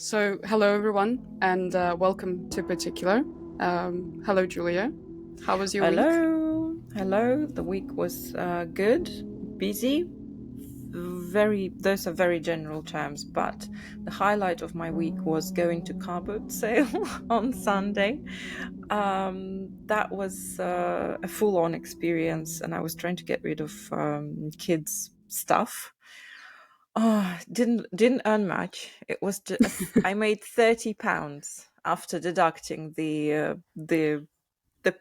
So, hello everyone, and welcome to Particular. Hello, Julia. How was your week? Hello. The week was good, busy. Those are very general terms, but the highlight of my week was going to car boot sale on Sunday. That was a full-on experience, and I was trying to get rid of kids' stuff. Oh, didn't earn much. It was just I made £30 after deducting the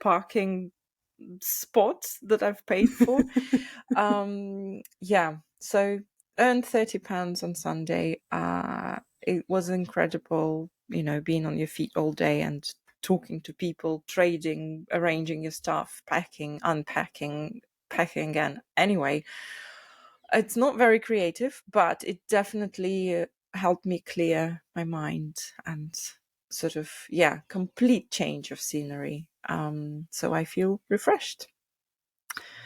parking spot that I've paid for. Yeah, so earned £30 on Sunday. It was incredible, being on your feet all day and talking to people, trading, arranging your stuff, packing, unpacking, packing again. Anyway, it's not very creative, but it definitely helped me clear my mind and sort of, complete change of scenery. So I feel refreshed.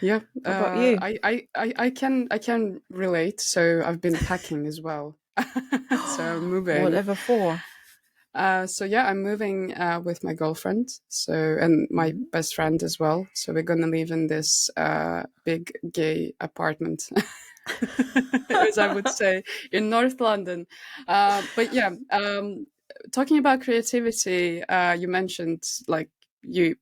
Yeah, How about you? I can relate. So I've been packing as well. So I'm moving. Whatever for. So yeah, I'm moving with my girlfriend. So and my Mhm. best friend as well. So we're gonna live in this big gay apartment, as I would say, in North London. But yeah, talking about creativity, you mentioned like you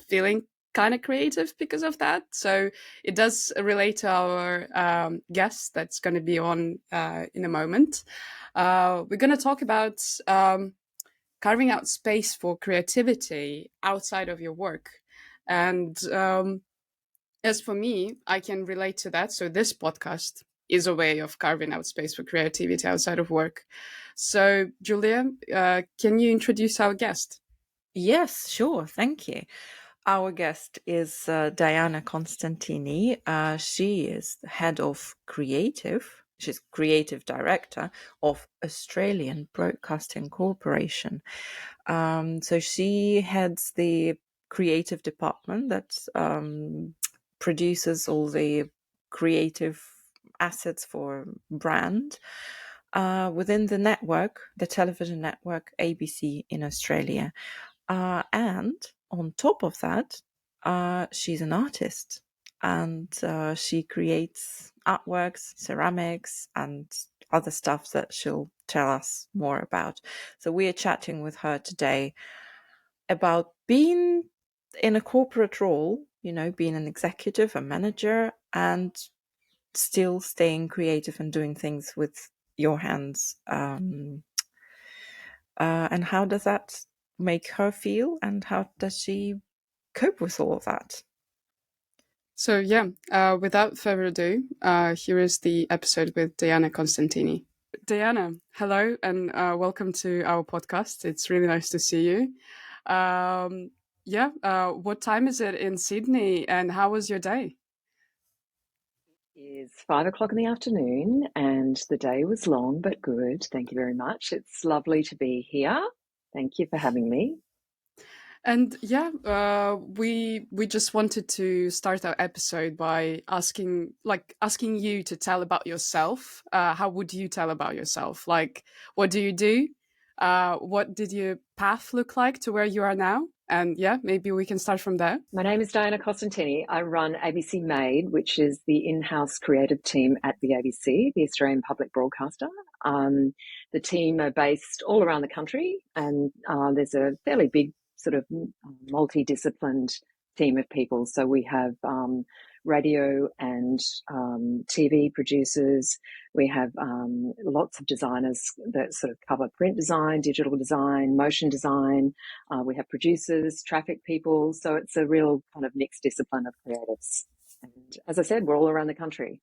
feeling kind of creative because of that. So it does relate to our guest that's going to be on in a moment. We're going to talk about carving out space for creativity outside of your work. And as for me, I can relate to that. So this podcast is a way of carving out space for creativity outside of work. So, Julia, can you introduce our guest? Yes, sure. Thank you. Our guest is Diana Costantini. She is the head of creative. She's creative director of Australian Broadcasting Corporation. So she heads the creative department that produces all the creative assets for brand within the network, the television network ABC in Australia. And on top of that, she's an artist and she creates artworks, ceramics, and other stuff that she'll tell us more about. So we are chatting with her today about being in a corporate role, being an executive, a manager, and still staying creative and doing things with your hands. And how does that make her feel, and how does she cope with all of that? So, yeah, without further ado, here is the episode with Diana Costantini. Diana, hello and welcome to our podcast. It's really nice to see you. Yeah, what time is it in Sydney and how was your day? Is 5 o'clock in the afternoon, and the day was long but good. Thank you very much. It's lovely to be here. Thank you for having me. And yeah, we just wanted to start our episode by asking you to tell about yourself. How would you tell about yourself? Like, what do you do? What did your path look like to where you are now? And yeah, maybe we can start from there. My name is Diana Costantini. I run ABC Made, which is the in-house creative team at the ABC, the Australian Public Broadcaster. The team are based all around the country, and there's a fairly big sort of multidisciplined team of people. So we have radio and TV producers. We have lots of designers that sort of cover print design, digital design, motion design. We have producers, traffic people. So it's a real kind of mixed discipline of creatives. And as I said, we're all around the country.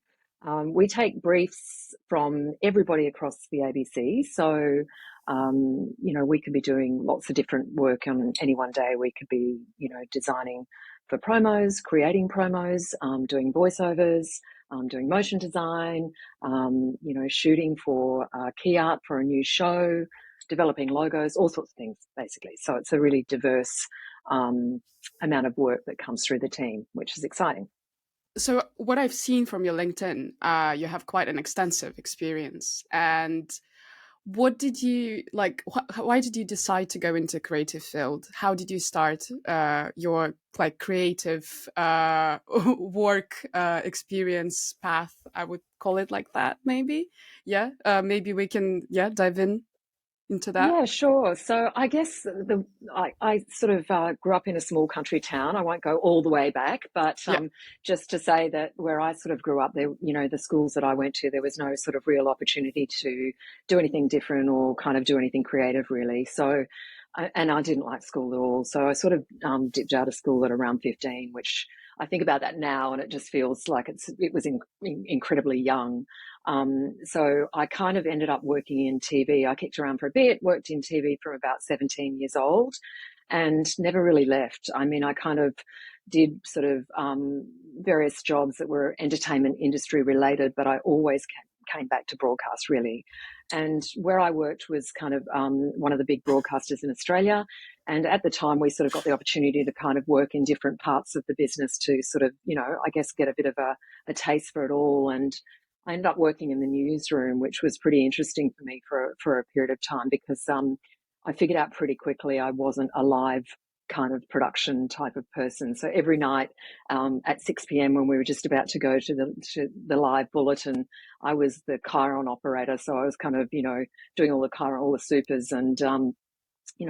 We take briefs from everybody across the ABC. So, we could be doing lots of different work on any one day. We could be, designing for promos, creating promos, doing voiceovers, doing motion design, shooting for key art for a new show, developing logos, all sorts of things, basically. So it's a really diverse amount of work that comes through the team, which is exciting. So, what I've seen from your LinkedIn, you have quite an extensive experience. And what did you like? Why did you decide to go into creative field? How did you start your like creative work experience path? I would call it like that, maybe. Yeah, maybe we can dive in into that. Yeah, sure. So I guess I sort of grew up in a small country town. I won't go all the way back, but Yeah, just to say that where I sort of grew up, there, the schools that I went to, there was no sort of real opportunity to do anything different or kind of do anything creative, really. So, and I didn't like school at all. So I sort of dipped out of school at around 15, which I think about that now, and it just feels like it was incredibly young. So I kind of ended up working in TV. I kicked around for a bit, worked in TV from about 17 years old and never really left. I mean, I kind of did sort of various jobs that were entertainment industry related, but I always came back to broadcast, really. And where I worked was kind of one of the big broadcasters in Australia. And at the time, we sort of got the opportunity to kind of work in different parts of the business to sort of, I guess, get a bit of a taste for it all. And I ended up working in the newsroom, which was pretty interesting for me for a period of time because I figured out pretty quickly I wasn't a live kind of production type of person. So every night at 6 p.m. when we were just about to go to the live bulletin, I was the chyron operator. So I was kind of, doing all the chyron, all the supers, and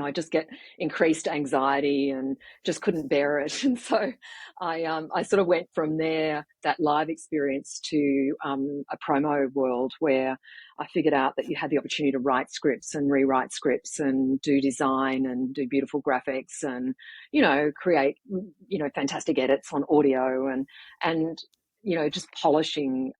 I just get increased anxiety and just couldn't bear it. And so I sort of went from there, that live experience, to a promo world where I figured out that you had the opportunity to write scripts and rewrite scripts and do design and do beautiful graphics and, create, fantastic edits on audio and just polishing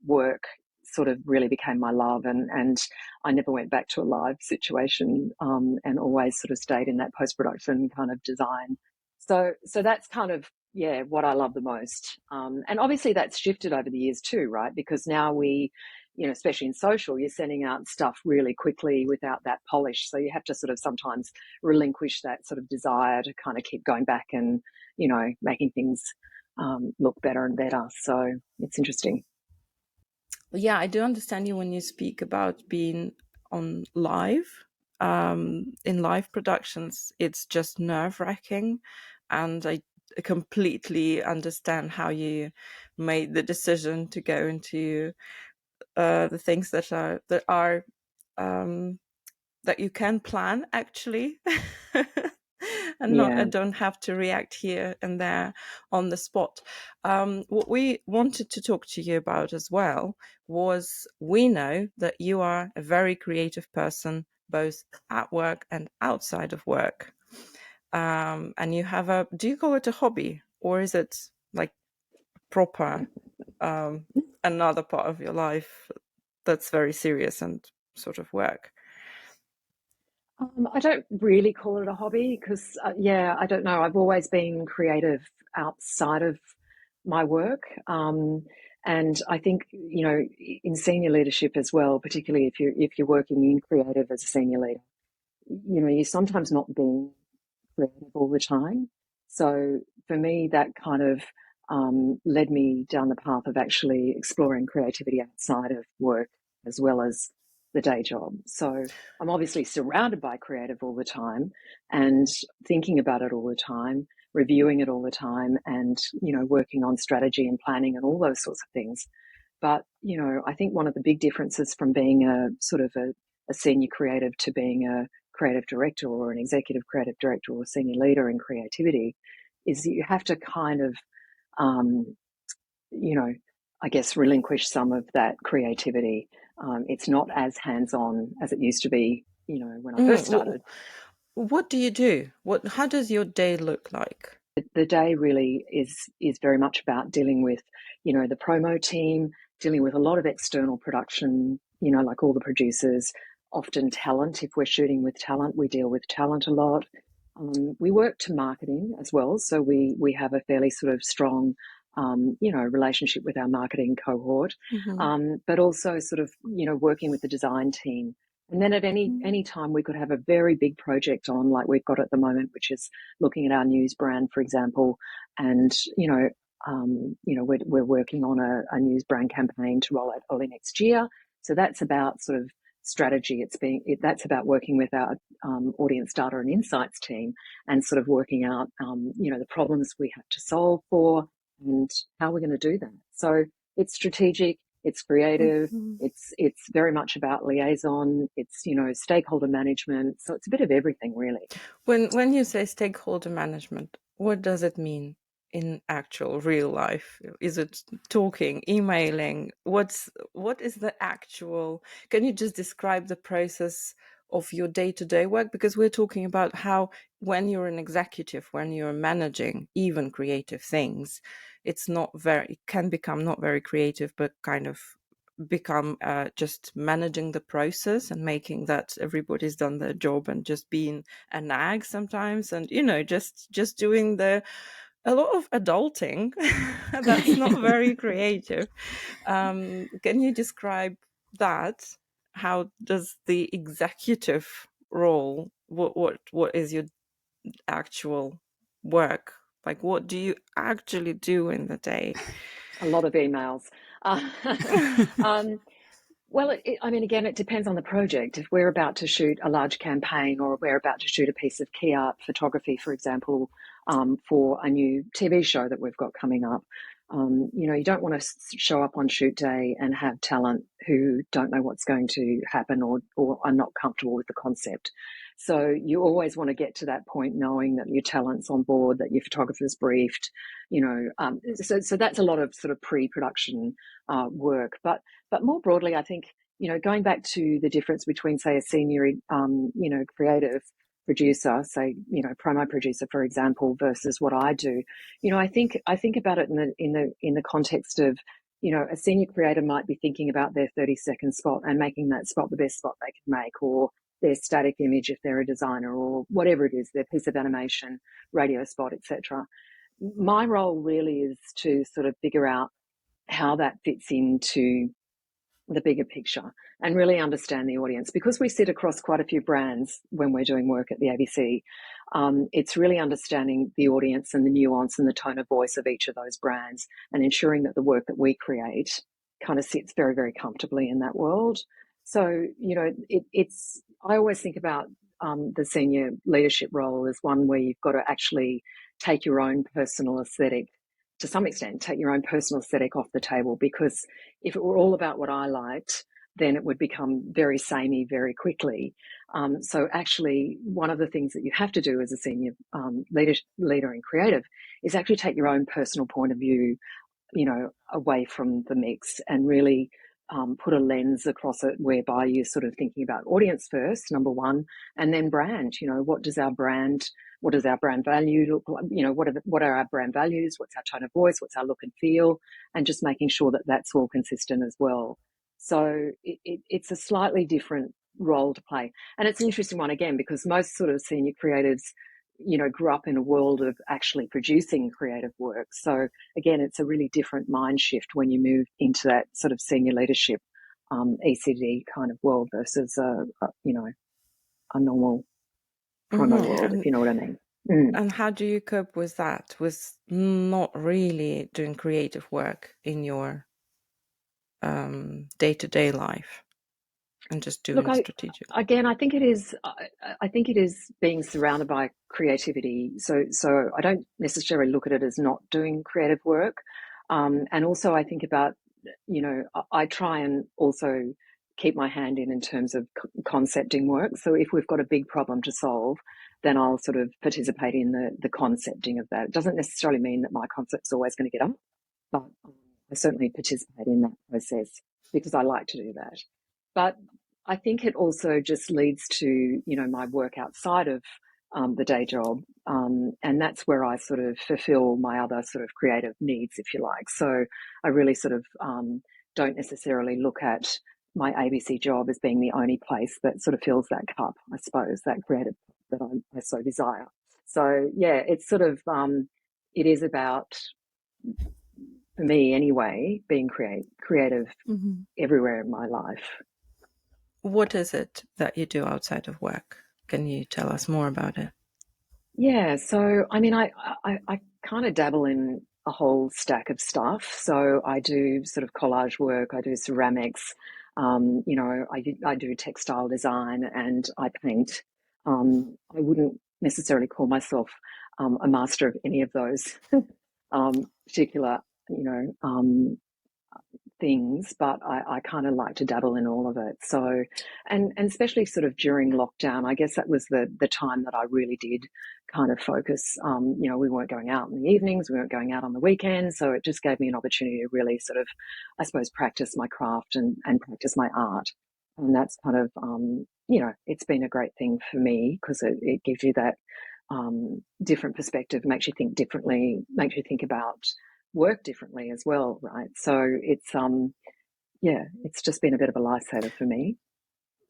work sort of really became my love, and I never went back to a live situation, and always sort of stayed in that post-production kind of design. So that's kind of, what I love the most. And obviously that's shifted over the years too, right? Because now we, especially in social, you're sending out stuff really quickly without that polish. So you have to sort of sometimes relinquish that sort of desire to kind of keep going back and, making things look better and better. So it's interesting. Yeah, I do understand you when you speak about being on live. In live productions, it's just nerve-wracking, and I completely understand how you made the decision to go into the things that are that you can plan actually. And Yeah. don't have to react here and there on the spot. What we wanted to talk to you about as well was, we know that you are a very creative person, both at work and outside of work. And you have do you call it a hobby, or is it like proper another part of your life that's very serious and sort of work? I don't really call it a hobby because, I don't know. I've always been creative outside of my work. And I think, in senior leadership as well, particularly if you're working in creative as a senior leader, you're sometimes not being creative all the time. So for me, that kind of led me down the path of actually exploring creativity outside of work as well as the day job. So I'm obviously surrounded by creative all the time and thinking about it all the time, reviewing it all the time, and, working on strategy and planning and all those sorts of things. But, I think one of the big differences from being a sort of a senior creative to being a creative director or an executive creative director or senior leader in creativity is that you have to kind of, um, I guess, relinquish some of that creativity. It's not as hands-on as it used to be, when I first started. What do you do? How does your day look like? The day really is very much about dealing with, the promo team, dealing with a lot of external production, like all the producers, often talent. If we're shooting with talent, we deal with talent a lot. We work to marketing as well. So we have a fairly sort of strong, relationship with our marketing cohort, but also sort of, working with the design team. And then at any time we could have a very big project on, like we've got at the moment, which is looking at our news brand, for example. And, we're working on a news brand campaign to roll out early next year. So that's about sort of strategy. That's about working with our audience data and insights team and sort of working out, the problems we have to solve for and how we're going to do that. So it's strategic, it's creative, it's very much about liaison, it's, stakeholder management. So it's a bit of everything, really. When you say stakeholder management, what does it mean in actual real life? Is it talking, emailing? What is the actual? Can you just describe the process of your day-to-day work? Because we're talking about how when you're an executive, when you're managing even creative things, it can become not very creative, but kind of become just managing the process and making that everybody's done their job and just being a nag sometimes, and just doing a lot of adulting. That's not very creative. Can you describe that? How does the executive role, what is your actual work like? What do you actually do in the day? A lot of emails. Well, again, it depends on the project. If we're about to shoot a large campaign, or we're about to shoot a piece of key art photography, for example, for a new TV show that we've got coming up, you don't want to show up on shoot day and have talent who don't know what's going to happen or are not comfortable with the concept. So you always want to get to that point knowing that your talent's on board, that your photographer's briefed, so that's a lot of sort of pre-production work. But more broadly, I think, going back to the difference between, say, a senior, creative producer, say, promo producer, for example, versus what I do, I think about it in the context of, a senior creator might be thinking about their 30-second spot and making that spot the best spot they can make, or their static image if they're a designer, or whatever it is, their piece of animation, radio spot, etc. My role really is to sort of figure out how that fits into the bigger picture and really understand the audience, because we sit across quite a few brands when we're doing work at the ABC. It's really understanding the audience and the nuance and the tone of voice of each of those brands, and ensuring that the work that we create kind of sits very, very comfortably in that world. So, I always think about the senior leadership role as one where you've got to actually take your own personal aesthetic, to some extent, take your own personal aesthetic off the table, because if it were all about what I liked, then it would become very samey very quickly. So actually, one of the things that you have to do as a senior leader in creative is actually take your own personal point of view, away from the mix, and really put a lens across it whereby you're sort of thinking about audience first, number one, and then brand. What does our brand value look like? What are our brand values? What's our tone of voice? What's our look and feel? And just making sure that that's all consistent as well. So it's a slightly different role to play. And it's an interesting one, again, because most sort of senior creatives, grew up in a world of actually producing creative work. So again, it's a really different mind shift when you move into that sort of senior leadership, ECD kind of world versus a normal promo world, if you know what I mean. And how do you cope with that, with not really doing creative work in your day-to-day life and just doing strategic? Again, I think it is being surrounded by creativity. So I don't necessarily look at it as not doing creative work. And also I think about, I try and also keep my hand in terms of concepting work. So if we've got a big problem to solve, then I'll sort of participate in the concepting of that. It doesn't necessarily mean that my concept's always going to get up, but I certainly participate in that process because I like to do that. But I think it also just leads to, my work outside of the day job. And that's where I sort of fulfill my other sort of creative needs, if you like. So I really sort of don't necessarily look at my ABC job as being the only place that sort of fills that cup, I suppose, that creative that I so desire. So yeah, it's sort of, it is about, for me anyway, being creative everywhere in my life. What is it that you do outside of work? Can you tell us more about it? Yeah, so I mean, I kind of dabble in a whole stack of stuff. So I do sort of collage work, I do ceramics, You know, I do textile design and I paint. I wouldn't necessarily call myself a master of any of those particular, you know, things, but I kind of like to dabble in all of it. So, and especially sort of during lockdown, I guess that was the time that I really did kind of focus. You know, we weren't going out in the evenings, we weren't going out on the weekends, so it just gave me an opportunity to really sort of, I suppose, practice my craft and practice my art. And that's kind of, you know, it's been a great thing for me because it gives you that different perspective, makes you think differently, makes you think about work differently as well, right? So it's yeah, it's just been a bit of a lifesaver for me.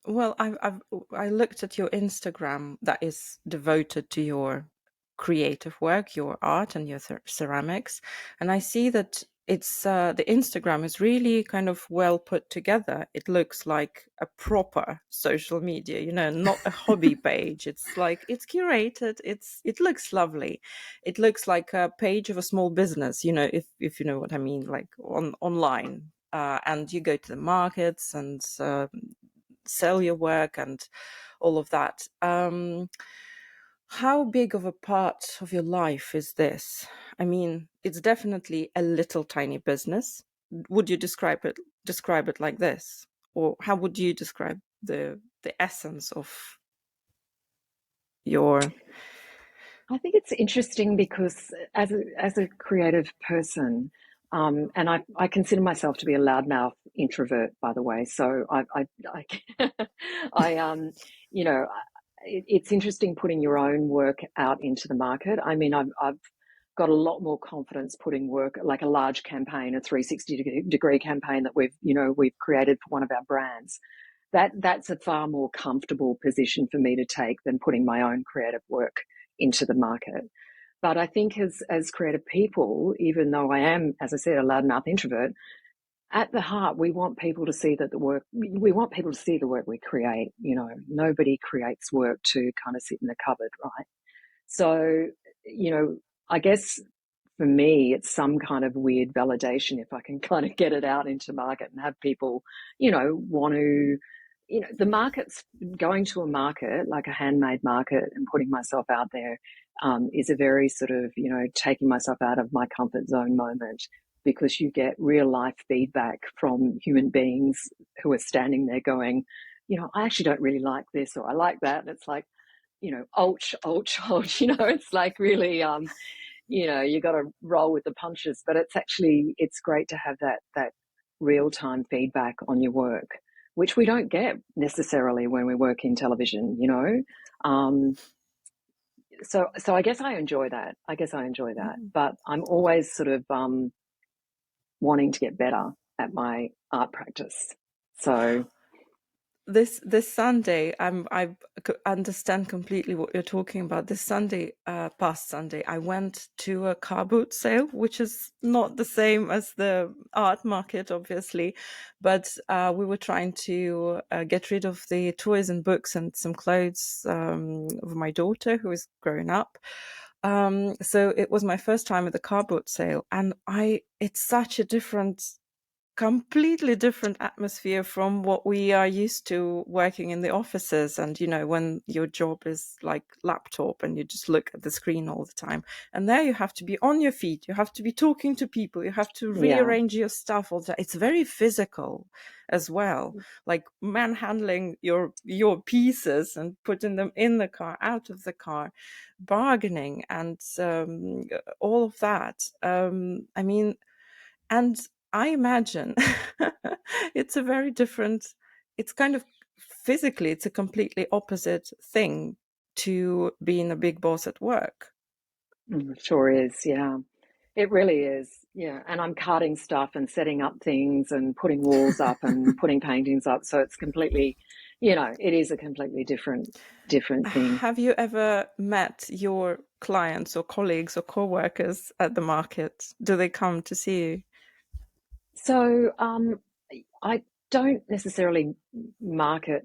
Well, I looked at your Instagram that is devoted to your creative work, your art, and your ceramics, and I see that it's the Instagram is really kind of well put together. It looks like a proper social media, you know, not a hobby page. It's like it's curated. It looks lovely. It looks like a page of a small business, you know, if you know what I mean, like online. And you go to the markets and sell your work and all of that. How big of a part of your life is this? I mean, it's definitely a little tiny business. Would you describe it like this, or how would you describe the essence of your? I think it's interesting because as a creative person, and I consider myself to be a loudmouth introvert, by the way. So I you know, it's interesting putting your own work out into the market. I mean, I've got a lot more confidence putting work like a large campaign, a 360 degree campaign that we've created for one of our brands. That's a far more comfortable position for me to take than putting my own creative work into the market. But I think as creative people, even though I am, as I said, a loudmouth introvert, at the heart, we want people to see that we want people to see the work we create. You know, nobody creates work to kind of sit in the cupboard, right? So, you know, I guess for me, it's some kind of weird validation if I can kind of get it out into market and have people, you know, want to, you know, the market's going to a market like a handmade market and putting myself out there is a very sort of, you know, taking myself out of my comfort zone moment because you get real life feedback from human beings who are standing there going, you know, I actually don't really like this or I like that. And it's like, you know, ouch, you know, it's like really, you know, you got to roll with the punches, but it's great to have that real time feedback on your work, which we don't get necessarily when we work in television, you know. So I guess I enjoy that. But I'm always sort of wanting to get better at my art practice. So This Sunday, understand completely what you're talking about. This Sunday, past Sunday, I went to a car boot sale, which is not the same as the art market, obviously, but we were trying to get rid of the toys and books and some clothes of my daughter who is growing up. So it was my first time at the car boot sale, and it's such a completely different atmosphere from what we are used to working in the offices. And, you know, when your job is like laptop and you just look at the screen all the time. And there you have to be on your feet. You have to be talking to people. You have to yeah, rearrange your stuff all the time. It's very physical as well, like manhandling your pieces and putting them in the car, out of the car, bargaining and all of that. I mean, and I imagine it's a very different, it's kind of physically, it's a completely opposite thing to being a big boss at work. sure is. Yeah. It really is, yeah. And I'm carting stuff and setting up things and putting walls up and putting paintings up. So it's completely, you know, it is a completely different thing. Have you ever met your clients or colleagues or co-workers at the market? Do they come to see you? So I don't necessarily market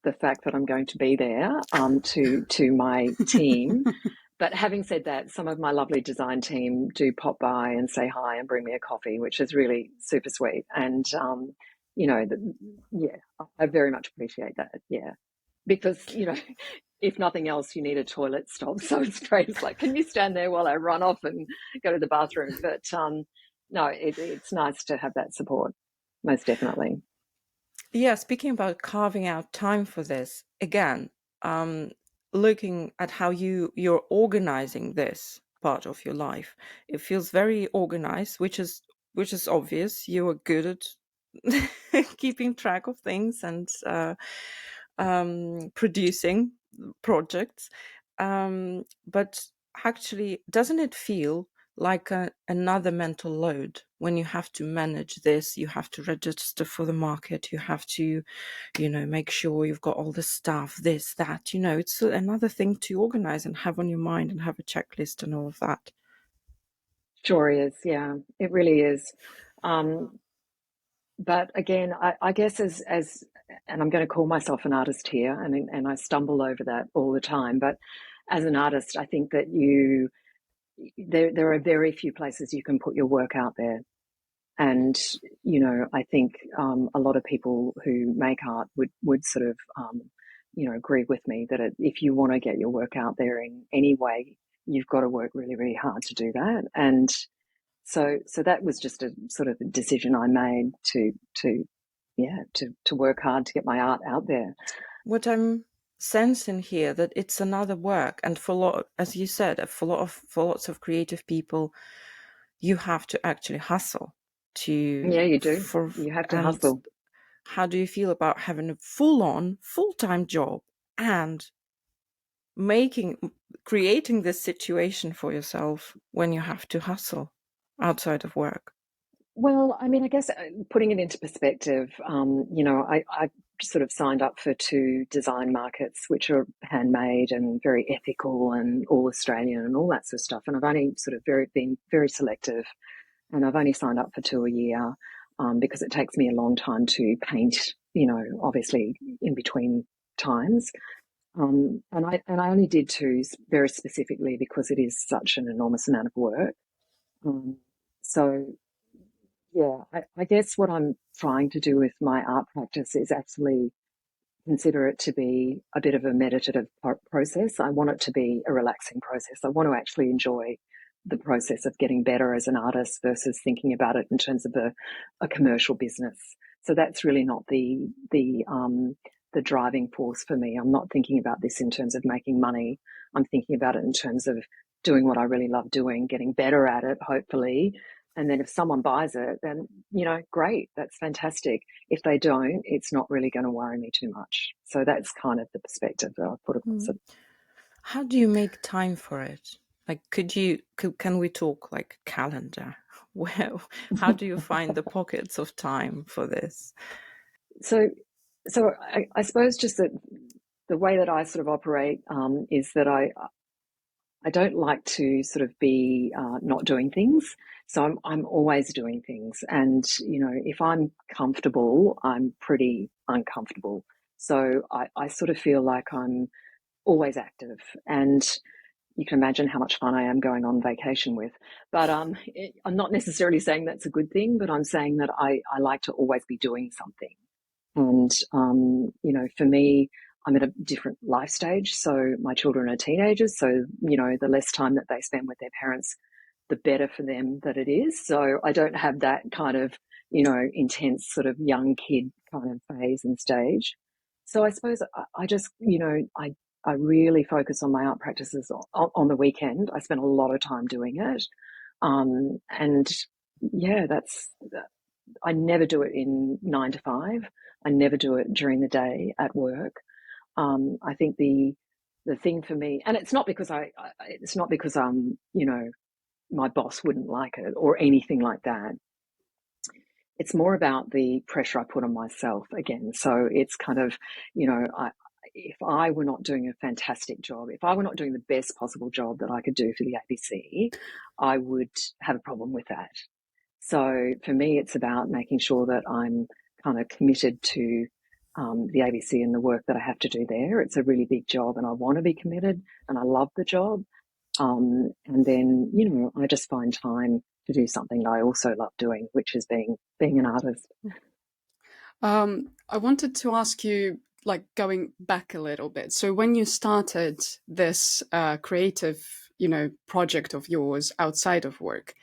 the fact that I'm going to be there to my team. But having said that, some of my lovely design team do pop by and say hi and bring me a coffee, which is really super sweet. And yeah, I very much appreciate that. Yeah, because if nothing else, you need a toilet stop. So it's like, can you stand there while I run off and go to the bathroom? But no, it's nice to have that support, most definitely. Yeah, speaking about carving out time for this, again, um, looking at how you're organizing this part of your life, it feels very organized, which is obvious. You are good at keeping track of things and producing projects. But actually, doesn't it feel like another mental load when you have to manage this? You have to register for the market, you have to make sure you've got all the stuff, this, that, it's another thing to organize and have on your mind and have a checklist and all of that. Sure is, yeah, it really is. But again, I guess and I'm going to call myself an artist here, and I stumble over that all the time. But as an artist, I think that there are very few places you can put your work out there. And I think a lot of people who make art would sort of agree with me that if you want to get your work out there in any way, you've got to work really, really hard to do that. And so that was just a sort of a decision I made to work hard to get my art out there. What I'm sensing here, that it's another work, and for a lot, as you said, for lots of creative people, you have to actually hustle Yeah, you do. for You have to and hustle. how do you feel about having a full-time job and creating this situation for yourself when you have to hustle outside of work? Well, I mean, I guess putting it into perspective, I sort of signed up for 2 design markets, which are handmade and very ethical and all Australian and all that sort of stuff. And I've only sort of been very selective, and I've only signed up for 2 a year because it takes me a long time to paint, obviously in between times. And I only did 2 very specifically because it is such an enormous amount of work. So yeah, I guess what I'm trying to do with my art practice is actually consider it to be a bit of a meditative process. I want it to be a relaxing process. I want to actually enjoy the process of getting better as an artist versus thinking about it in terms of a commercial business. So that's really not the driving force for me. I'm not thinking about this in terms of making money. I'm thinking about it in terms of doing what I really love doing, getting better at it, hopefully. And then if someone buys it, then, great, that's fantastic. If they don't, it's not really going to worry me too much. So that's kind of the perspective that I put across it. How do you make time for it? Like, can we talk like calendar? Well, how do you find the pockets of time for this? So I suppose just that the way that I sort of operate is that I don't like to sort of be not doing things. So I'm always doing things. And, if I'm comfortable, I'm pretty uncomfortable. So I sort of feel like I'm always active. And you can imagine how much fun I am going on vacation with. But I'm not necessarily saying that's a good thing, but I'm saying that I like to always be doing something. And, for me, I'm at a different life stage. So my children are teenagers. So, the less time that they spend with their parents, the better for them that it is. So I don't have that kind of, intense sort of young kid kind of phase and stage. So I suppose I just, I really focus on my art practices on the weekend. I spend a lot of time doing it. And yeah, I never do it in 9 to 5. I never do it during the day at work. I think the thing for me, and it's not because it's not because my boss wouldn't like it or anything like that. It's more about the pressure I put on myself again. So it's kind of, if I were not doing a fantastic job, if I were not doing the best possible job that I could do for the ABC, I would have a problem with that. So for me, it's about making sure that I'm kind of committed to the ABC and the work that I have to do there. It's a really big job and I want to be committed and I love the job. And then, I just find time to do something that I also love doing, which is being an artist. I wanted to ask you, like, going back a little bit. So when you started this creative, project of yours outside of work,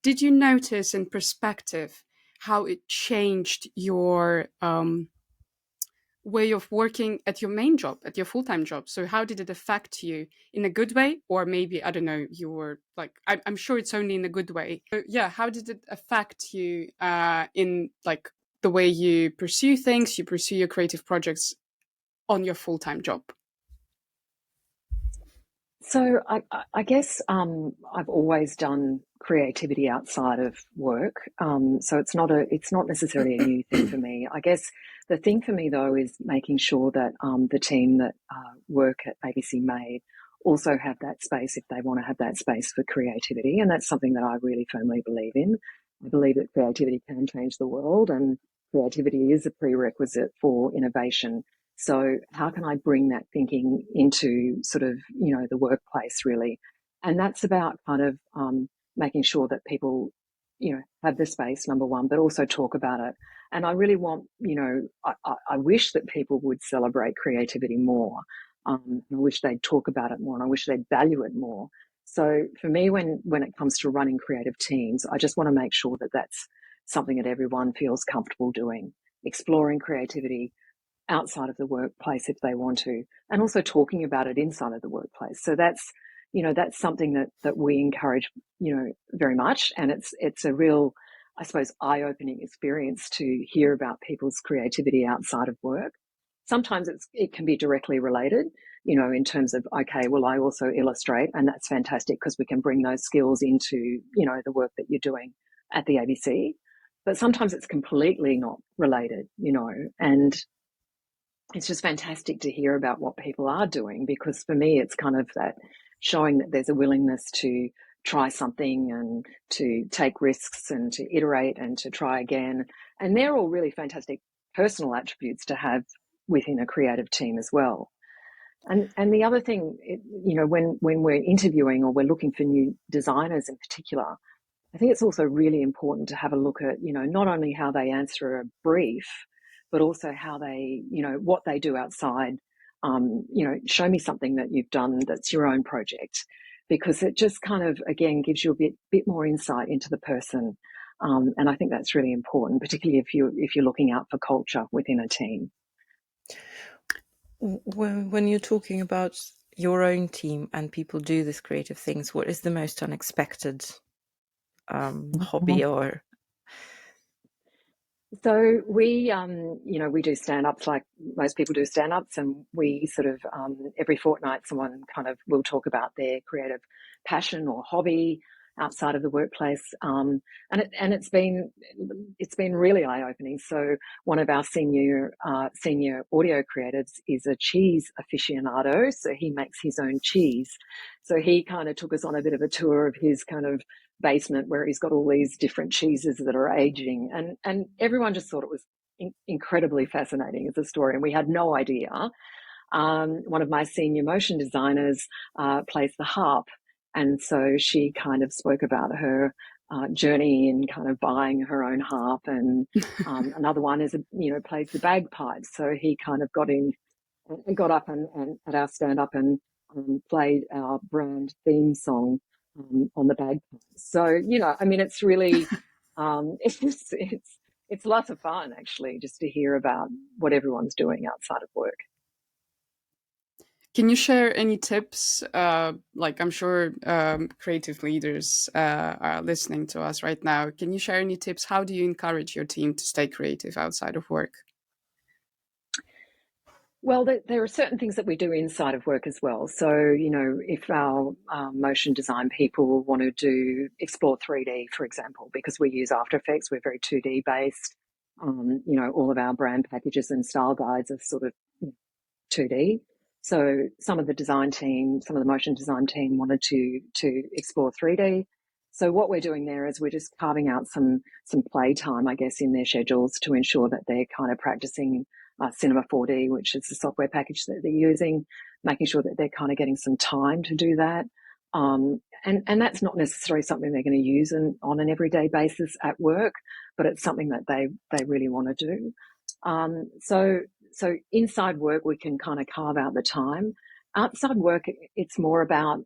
did you notice in perspective how it changed your way of working at your main job, at your full-time job? So how did it affect you, in a good way, or maybe, I don't know, you were like, I'm sure it's only in a good way. So, yeah, how did it affect you in, like, the way you pursue things, you pursue your creative projects on your full-time job? So I guess I've always done creativity outside of work. So it's not necessarily a new thing for me. I guess the thing for me though is making sure that the team that work at ABC Made also have that space if they want to have that space for creativity, and that's something that I really firmly believe in. I believe that creativity can change the world, and creativity is a prerequisite for innovation. So how can I bring that thinking into sort of, the workplace really? And that's about kind of making sure that people, have the space, number one, but also talk about it. And I really want, I wish that people would celebrate creativity more. And I wish they'd talk about it more, and I wish they'd value it more. So for me, when it comes to running creative teams, I just want to make sure that that's something that everyone feels comfortable doing, exploring creativity outside of the workplace if they want to, and also talking about it inside of the workplace. So that's something that we encourage, very much. And it's a real, I suppose, eye-opening experience to hear about people's creativity outside of work. Sometimes it can be directly related, in terms of, okay, well, I also illustrate, and that's fantastic because we can bring those skills into, the work that you're doing at the ABC. But sometimes it's completely not related, and it's just fantastic to hear about what people are doing, because for me, it's kind of that showing that there's a willingness to try something and to take risks and to iterate and to try again. And they're all really fantastic personal attributes to have within a creative team as well. And the other thing, when we're interviewing or we're looking for new designers in particular, I think it's also really important to have a look at, not only how they answer a brief, but also how they, what they do outside. Show me something that you've done that's your own project, because it just kind of, again, gives you a bit more insight into the person. And I think that's really important, particularly if you're looking out for culture within a team. When you're talking about your own team and people do these creative things, what is the most unexpected hobby or? So we do stand-ups like most people do stand-ups, and we sort of, every fortnight someone kind of will talk about their creative passion or hobby outside of the workplace. And it's been really eye-opening. So one of our senior audio creatives is a cheese aficionado. So he makes his own cheese. So he kind of took us on a bit of a tour of his kind of basement where he's got all these different cheeses that are aging, and everyone just thought it was incredibly fascinating as a story, and we had no idea. One of my senior motion designers plays the harp, and so she kind of spoke about her journey in kind of buying her own harp, and another one is plays the bagpipes, so he kind of got up and at our stand up and played our brand theme song on the bagpipes. So, I mean, it's really, it's lots of fun actually, just to hear about what everyone's doing outside of work. Can you share any tips? Like, I'm sure creative leaders are listening to us right now. Can you share any tips? How do you encourage your team to stay creative outside of work? Well, there are certain things that we do inside of work as well. So, if our motion design people want to explore 3D, for example, because we use After Effects, we're very 2D based. All of our brand packages and style guides are sort of 2D. So some of the motion design team wanted to explore 3D. So what we're doing there is we're just carving out some play time, I guess, in their schedules to ensure that they're kind of practicing Cinema 4D, which is the software package that they're using, making sure that they're kind of getting some time to do that. And that's not necessarily something they're going to use on an everyday basis at work, but it's something that they really want to do. So inside work, we can kind of carve out the time. Outside work, it's more about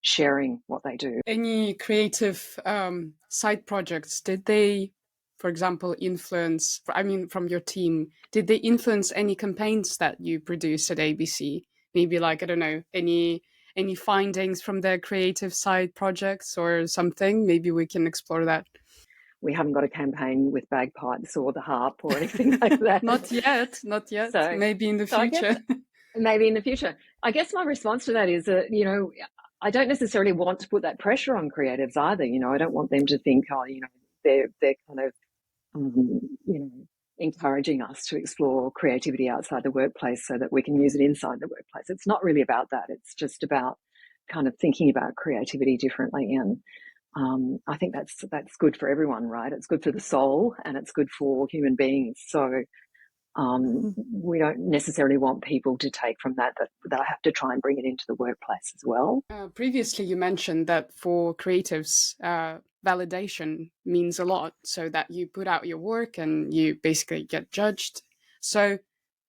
sharing what they do. Any creative side projects, did they, for example, influence, I mean, from your team, did they influence any campaigns that you produce at ABC? Maybe like, I don't know, any findings from their creative side projects or something? Maybe we can explore that. We haven't got a campaign with bagpipes or the harp or anything like that. Not yet, not yet. So, Maybe in the so I guess future. maybe in the future. I guess my response to that is that, I don't necessarily want to put that pressure on creatives either. I don't want them to think, oh, they're kind of, encouraging us to explore creativity outside the workplace so that we can use it inside the workplace. It's not really about that. It's just about kind of thinking about creativity differently. And I think that's good for everyone, right? It's good for the soul and it's good for human beings. So we don't necessarily want people to take from that I have to try and bring it into the workplace as well. Previously, you mentioned that for creatives, validation means a lot, so that you put out your work and you basically get judged. So,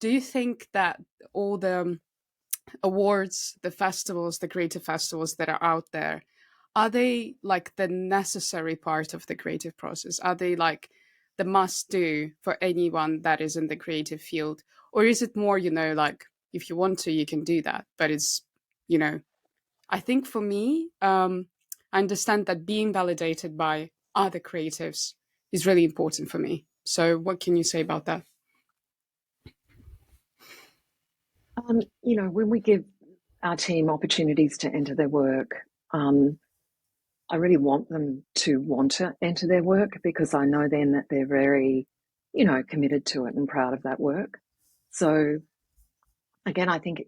do you think that all the awards, the festivals, the creative festivals that are out there, are they like the necessary part of the creative process? Are they like the must do for anyone that is in the creative field? Or is it more, like if you want to, you can do that, but it's, I think for me, I understand that being validated by other creatives is really important for me. So what can you say about that? When we give our team opportunities to enter their work, I really want them to want to enter their work because I know then that they're very, committed to it and proud of that work. So again, I think,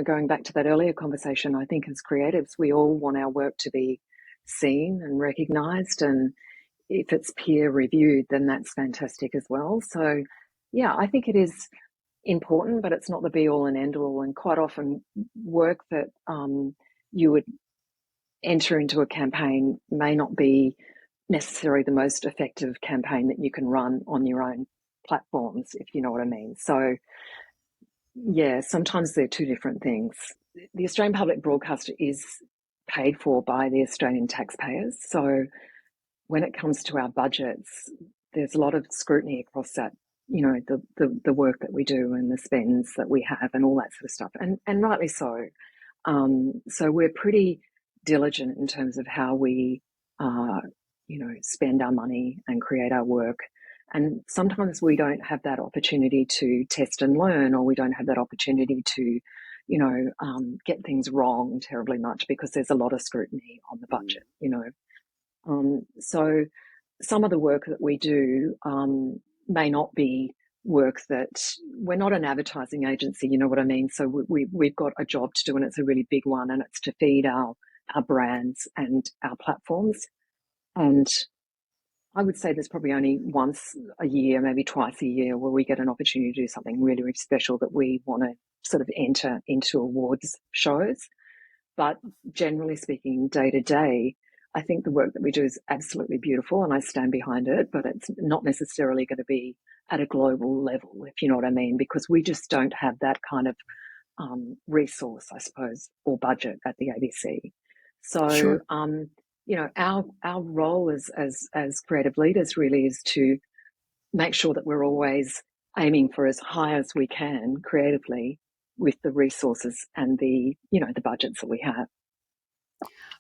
going back to that earlier conversation, I think as creatives, we all want our work to be seen and recognised. And if it's peer reviewed, then that's fantastic as well. So yeah, I think it is important, but it's not the be all and end all. And quite often work that you would enter into a campaign may not be necessarily the most effective campaign that you can run on your own platforms, if you know what I mean. So yeah, sometimes they're two different things. The Australian public broadcaster is paid for by the Australian taxpayers. So when it comes to our budgets, there's a lot of scrutiny across that, the work that we do and the spends that we have and all that sort of stuff. And rightly so. So we're pretty diligent in terms of how we, spend our money and create our work. And sometimes we don't have that opportunity to test and learn, or we don't have that opportunity to, get things wrong terribly much because there's a lot of scrutiny on the budget, So some of the work that we do may not be work that we're not an advertising agency, you know what I mean? So we've got a job to do, and it's a really big one, and it's to feed our brands and our platforms. And I would say there's probably only once a year, maybe twice a year, where we get an opportunity to do something really, really special that we want to sort of enter into awards shows. But generally speaking, day to day, I think the work that we do is absolutely beautiful and I stand behind it, but it's not necessarily going to be at a global level, if you know what I mean, because we just don't have that kind of resource, I suppose, or budget at the ABC. So, Sure. our role as creative leaders really is to make sure that we're always aiming for as high as we can creatively with the resources and the budgets that we have.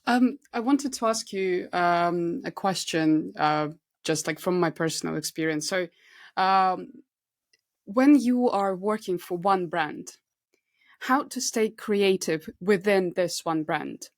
I wanted to ask you a question, just like from my personal experience. So, when you are working for one brand, how to stay creative within this one brand?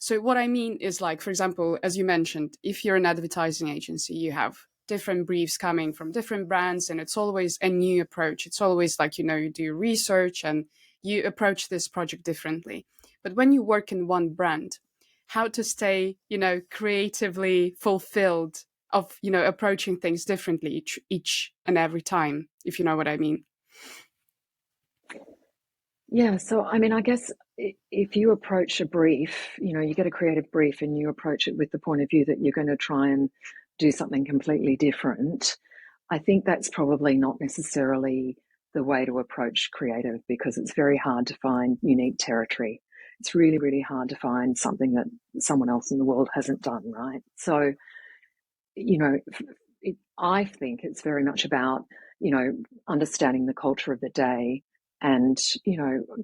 So, what I mean is, like, for example, as you mentioned, if you're an advertising agency, you have different briefs coming from different brands, and it's always a new approach. It's always like, you do research and you approach this project differently. But when you work in one brand, how to stay, creatively fulfilled of, approaching things differently each and every time, if you know what I mean. Yeah, so I mean, I guess if you approach a brief, you get a creative brief and you approach it with the point of view that you're going to try and do something completely different, I think that's probably not necessarily the way to approach creative, because it's very hard to find unique territory. It's really, really hard to find something that someone else in the world hasn't done, right? So, you know, I think it's very much about, understanding the culture of the day and,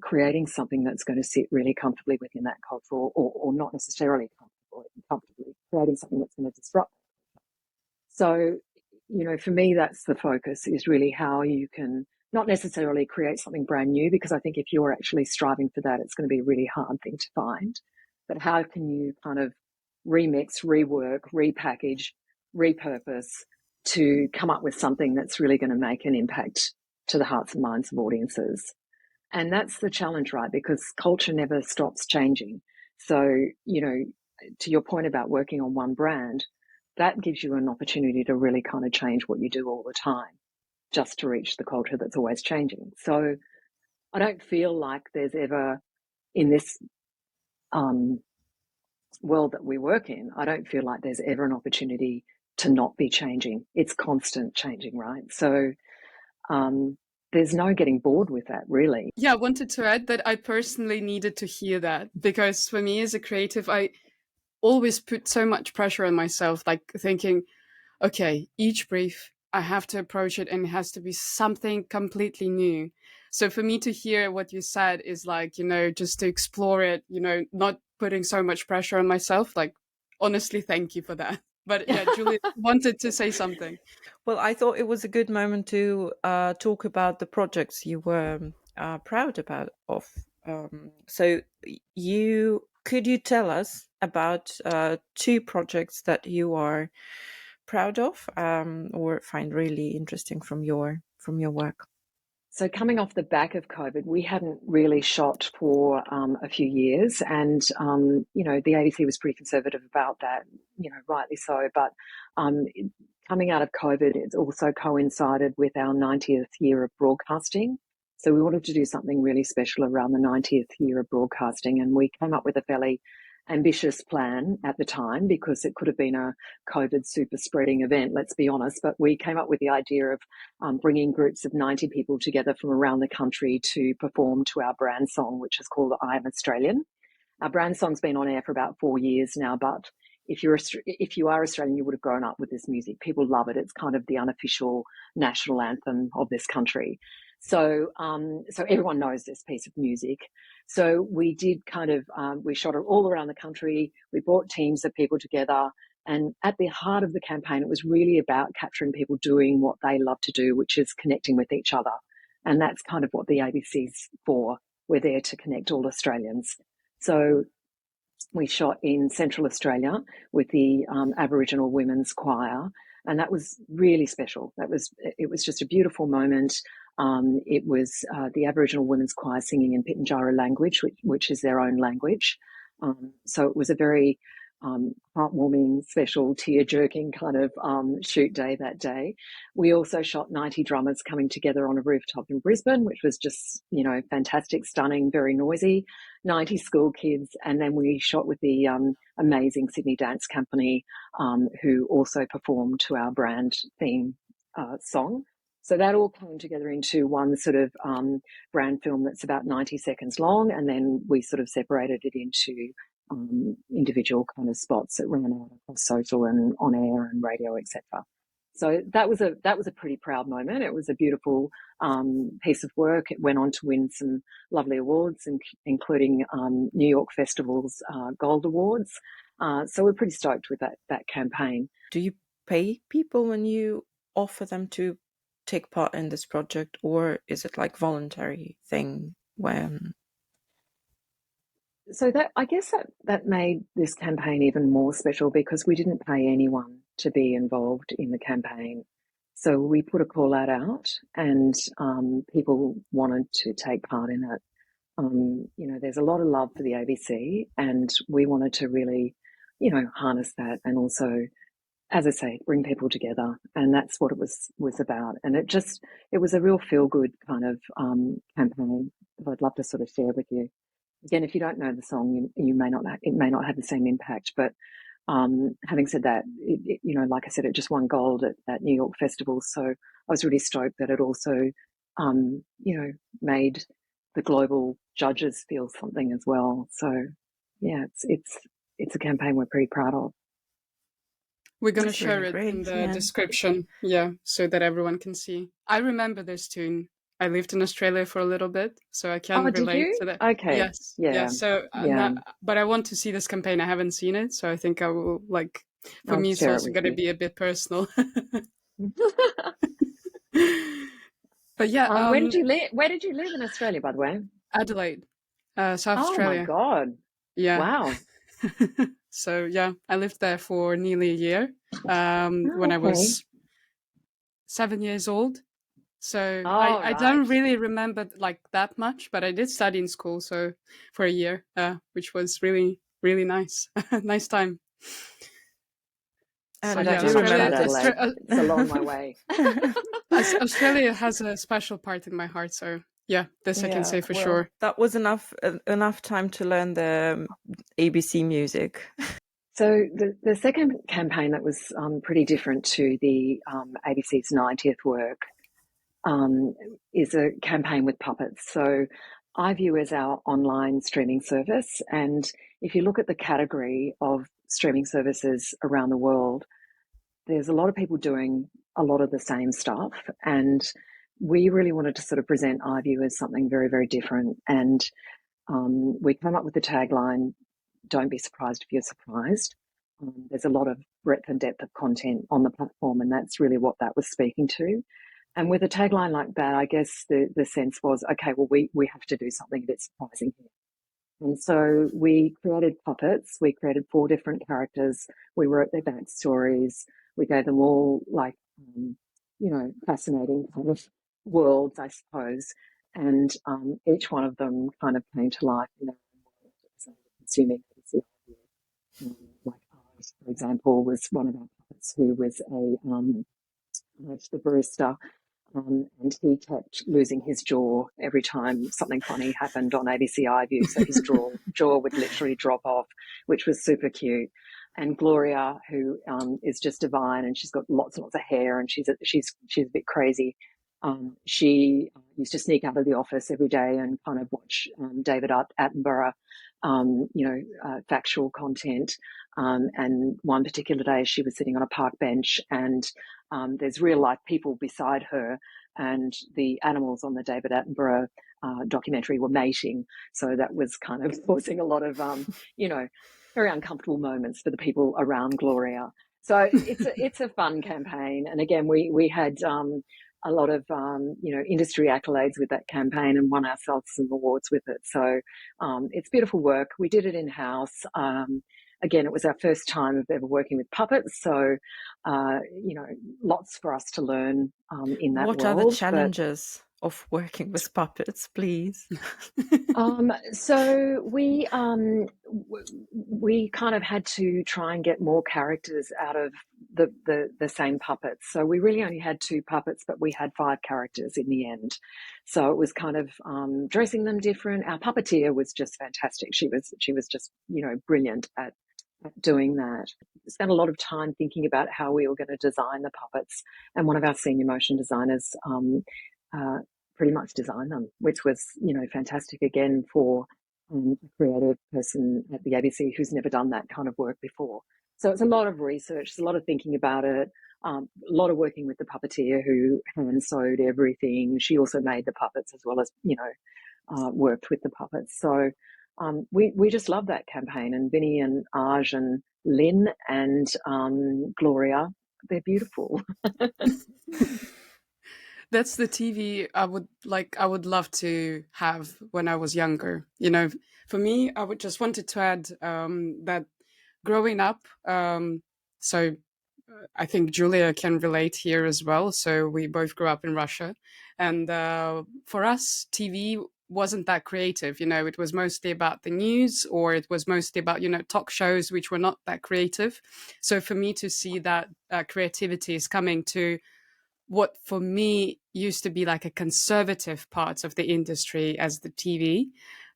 creating something that's going to sit really comfortably within that culture, or not necessarily comfortably, creating something that's going to disrupt. So, for me, that's the focus, is really how you can not necessarily create something brand new, because I think if you're actually striving for that, it's going to be a really hard thing to find. But how can you kind of remix, rework, repackage, repurpose to come up with something that's really going to make an impact to the hearts and minds of audiences? And that's the challenge, right? Because culture never stops changing. So, to your point about working on one brand, that gives you an opportunity to really kind of change what you do all the time, just to reach the culture that's always changing. So I don't feel like there's ever, in this world that we work in, I don't feel like there's ever an opportunity to not be changing. It's constant changing, right? So there's no getting bored with that, really. Yeah, I wanted to add that I personally needed to hear that, because for me as a creative, I always put so much pressure on myself, like thinking, okay, each brief, I have to approach it and it has to be something completely new. So for me to hear what you said is like, just to explore it, not putting so much pressure on myself. Like, honestly, thank you for that. But yeah, Julie wanted to say something. Well, I thought it was a good moment to talk about the projects you were proud about of. So, could you tell us about two projects that you are proud of, or find really interesting from your work? So coming off the back of COVID, we hadn't really shot for a few years, and the ABC was pretty conservative about that, rightly so. But coming out of COVID, it's also coincided with our 90th year of broadcasting. So we wanted to do something really special around the 90th year of broadcasting, and we came up with a fairly ambitious plan at the time, because it could have been a COVID super spreading event, let's be honest. But we came up with the idea of bringing groups of 90 people together from around the country to perform to our brand song, which is called I Am Australian. Our brand song's been on air for about 4 years now, but if you are Australian, you would have grown up with this music. People love it. It's kind of the unofficial national anthem of this country. So everyone knows this piece of music. So we did we shot it all around the country. We brought teams of people together. And at the heart of the campaign, it was really about capturing people doing what they love to do, which is connecting with each other. And that's kind of what the ABC's for. We're there to connect all Australians. So we shot in Central Australia with the Aboriginal Women's Choir, and that was really special. It was just a beautiful moment. It was the Aboriginal Women's Choir singing in Pitjantjatjara language, which is their own language. So it was a very heartwarming, special, tear-jerking kind of shoot day that day. We also shot 90 drummers coming together on a rooftop in Brisbane, which was just, fantastic, stunning, very noisy. 90 school kids. And then we shot with the amazing Sydney Dance Company, who also performed to our brand theme song. So that all came together into one sort of brand film that's about 90 seconds long. And then we sort of separated it into individual kind of spots that ran out across social and on air and radio, etc. So that was a pretty proud moment. It was a beautiful piece of work. It went on to win some lovely awards, including New York Festival's Gold Awards. So we're pretty stoked with that campaign. Do you pay people when you offer them to take part in this project, or is it like voluntary thing when? So I guess that made this campaign even more special, because we didn't pay anyone to be involved in the campaign. So we put a call out, and people wanted to take part in it. There's a lot of love for the ABC, and we wanted to really, harness that, and also, as I say, bring people together. And that's what it was about. And it was a real feel good kind of campaign that I'd love to sort of share with you. Again, if you don't know the song, it may not have the same impact, but Having said that, like I said, it just won gold at New York Festival. So I was really stoked that it also, made the global judges feel something as well. So yeah, it's a campaign we're pretty proud of. We're going to That's share really it in great. the Yeah. description, yeah, so that everyone can see. I remember this tune. I lived in Australia for a little bit, so I can Oh, did relate you? to that. Okay. Yes, Yeah. yes. So, Yeah. but I want to see this campaign. I haven't seen it, so I think I will like. For I'll me, it's share it also with going to you. be a bit personal. But yeah, Where did you live? Where did you live in Australia, by the way? Adelaide, South Oh my Australia. God. Yeah. Wow. So yeah, I lived there for nearly a year. Oh, When I okay. was 7 years old. So Oh, I right. don't really remember like that much, but I did study in school, so for a year, which was really, really nice. Nice time. So I And don't yeah, know do much Australia, about remember this. Adelaide. It's along my way. Australia has a special part in my heart. So yeah, this I can Yeah, say for well, sure. that was enough time to learn the ABC music. So the second campaign that was pretty different to the ABC's 90th work is a campaign with puppets. So iView is our online streaming service. And if you look at the category of streaming services around the world, there's a lot of people doing a lot of the same stuff. And we really wanted to sort of present iView as something very, very different. And we come up with the tagline, "Don't be surprised if you're surprised." There's a lot of breadth and depth of content on the platform, and that's really what that was speaking to. And with a tagline like that, I guess the sense was, okay, well, we have to do something a bit surprising here. And so we created puppets. We created 4 different characters. We wrote their backstories. We gave them all fascinating kind of worlds, I suppose. And each one of them kind of came to life in their own world. So consuming like ours, for example, was one of our puppets who was the barista, and he kept losing his jaw every time something funny happened on ABC iView. So his jaw would literally drop off, which was super cute. And Gloria, who is just divine, and she's got lots and lots of hair, and she's a bit crazy. She used to sneak out of the office every day and kind of watch David Attenborough, factual content. And one particular day, she was sitting on a park bench, and there's real life people beside her, and the animals on the David Attenborough documentary were mating. So that was kind of causing a lot of, very uncomfortable moments for the people around Gloria. So it's a fun campaign. And again, we had a lot of, industry accolades with that campaign and won ourselves some awards with it. So it's beautiful work. We did it in-house. Again, it was our first time of ever working with puppets. So, lots for us to learn in that What are the world. challenges of working with puppets, please? So we kind of had to try and get more characters out of the same puppets. So we really only had 2 puppets, but we had 5 characters in the end. So it was kind of dressing them different. Our puppeteer was just fantastic. She was just brilliant at doing that. We spent a lot of time thinking about how we were going to design the puppets, and one of our senior motion designers pretty much designed them, which was fantastic again for a creative person at the ABC who's never done that kind of work before. So it's a lot of research, it's a lot of thinking about it, a lot of working with the puppeteer who hand sewed everything. She also made the puppets as well as worked with the puppets. So we just love that campaign, and Vinny and Aj and Lynn and Gloria, they're beautiful. That's the TV I would love to have when I was younger. For me, I would just wanted to add that growing up, so I think Julia can relate here as well. So we both grew up in Russia, and for us, TV wasn't that creative. It was mostly about the news, or it was mostly about talk shows, which were not that creative. So for me to see that creativity is coming to what for me used to be like a conservative part of the industry as the TV,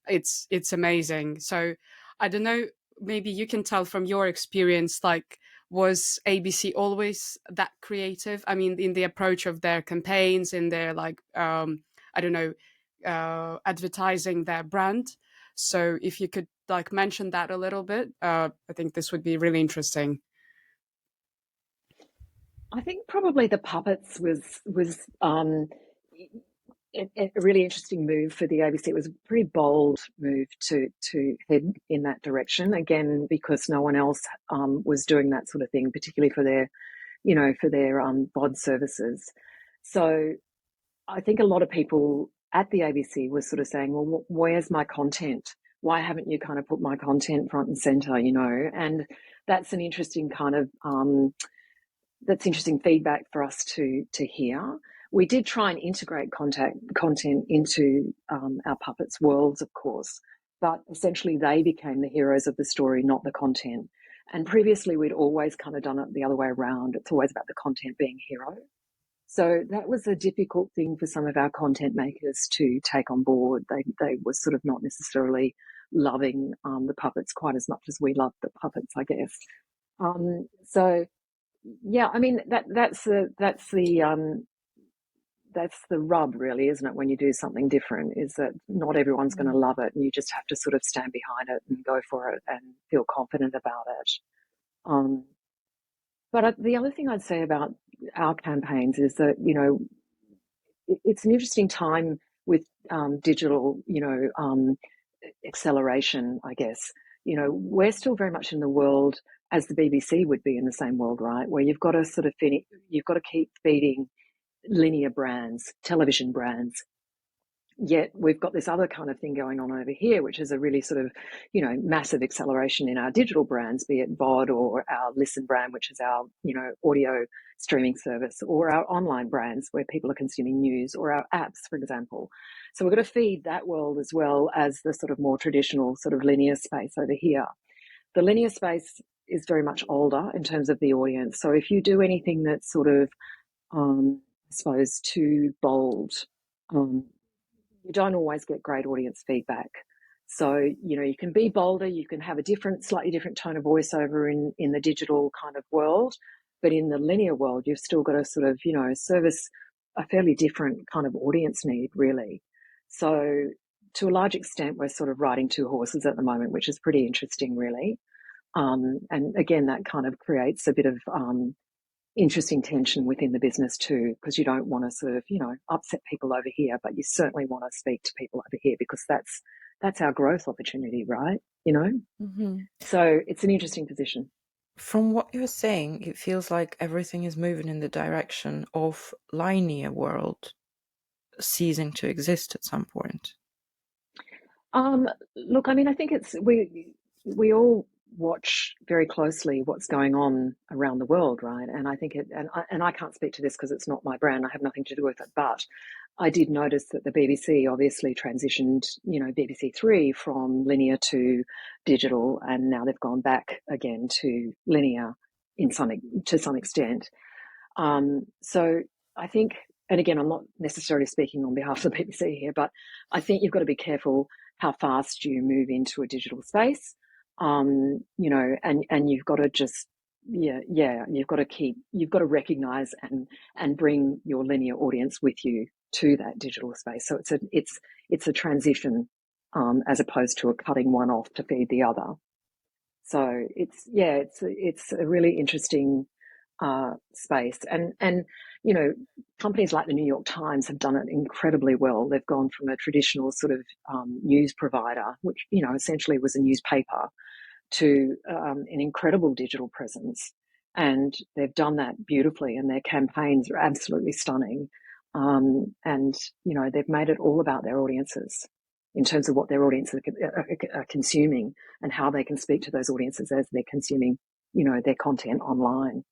it's amazing. So I don't know, maybe you can tell from your experience, like, was ABC always that creative? I mean, in the approach of their campaigns, in their, like, I don't know, advertising their brand. So if you could, like, mention that a little bit, I think this would be really interesting. I think probably the puppets was a really interesting move for the ABC. It was a pretty bold move to head in that direction again, because no one else was doing that sort of thing, particularly for their VOD services. So I think a lot of people at the ABC were sort of saying, well, where's my content? Why haven't you kind of put my content front and center, And that's an interesting kind of that's interesting feedback for us to hear. We did try and integrate content into our puppets' worlds, of course, but essentially they became the heroes of the story, not the content. And previously, we'd always kind of done it the other way around. It's always about the content being hero. So that was a difficult thing for some of our content makers to take on board. They were sort of not necessarily loving the puppets quite as much as we loved the puppets, I guess. So yeah, I mean that's the rub, really, isn't it? When you do something different, is that not everyone's going to love it, and you just have to sort of stand behind it and go for it and feel confident about it. But the other thing I'd say about our campaigns is that it's an interesting time with digital, acceleration, I guess. We're still very much in the world as the BBC would be in the same world, right? Where you've got to sort of you've got to keep feeding linear brands, television brands. Yet we've got this other kind of thing going on over here, which is a really sort of, massive acceleration in our digital brands, be it VOD or our Listen brand, which is our, audio streaming service, or our online brands where people are consuming news, or our apps, for example. So we've got to feed that world as well as the sort of more traditional sort of linear space over here. The linear space is very much older in terms of the audience. So if you do anything that's sort of, I suppose, too bold, you don't always get great audience feedback. So, you can be bolder, you can have a slightly different tone of voiceover in the digital kind of world, but in the linear world, you've still got to sort of, service a fairly different kind of audience need, really. So to a large extent, we're sort of riding two horses at the moment, which is pretty interesting, really. And again, that kind of creates a bit of interesting tension within the business too, because you don't want to sort of, upset people over here, but you certainly want to speak to people over here, because that's our growth opportunity, right? Mm-hmm. So it's an interesting position. From what you're saying, it feels like everything is moving in the direction of linear world ceasing to exist at some point. Look, I mean, I think we all watch very closely what's going on around the world, right? And I think and I can't speak to this because it's not my brand. I have nothing to do with it, but I did notice that the BBC obviously transitioned, BBC Three from linear to digital, and now they've gone back again to linear to some extent. So I think, and again, I'm not necessarily speaking on behalf of the BBC here, but I think you've got to be careful how fast you move into a digital space. And you've got to just, you've got to recognize and bring your linear audience with you to that digital space. So it's a transition, as opposed to a cutting one off to feed the other. So it's a really interesting space, and companies like the New York Times have done it incredibly well. They've gone from a traditional sort of news provider, which essentially was a newspaper, to an incredible digital presence, and they've done that beautifully. And their campaigns are absolutely stunning, and they've made it all about their audiences in terms of what their audiences are consuming and how they can speak to those audiences as they're consuming, their content online.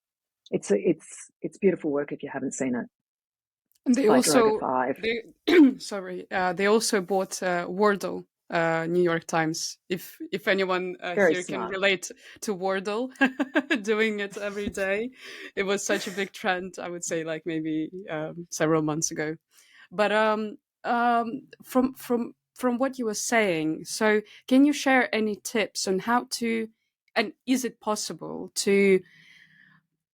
It's beautiful work if you haven't seen it. They also, they also bought Wordle, New York Times. If anyone here can relate to Wordle, doing it every day, it was such a big trend. I would say, like, maybe several months ago. But from what you were saying, so can you share any tips on how to and is it possible to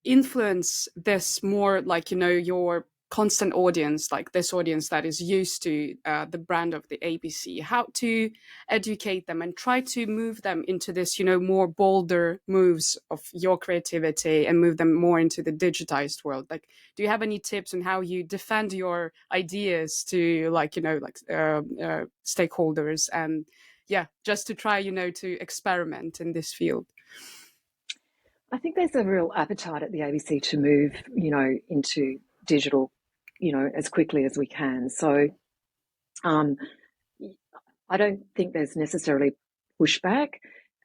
influence this more, like, your constant audience, like this audience that is used to the brand of the ABC, how to educate them and try to move them into this, more bolder moves of your creativity and move them more into the digitized world? Like, do you have any tips on how you defend your ideas to, like, stakeholders, and yeah, just to try, to experiment in this field? I think there's a real appetite at the ABC to move, into digital, as quickly as we can. So um, I don't think there's necessarily pushback.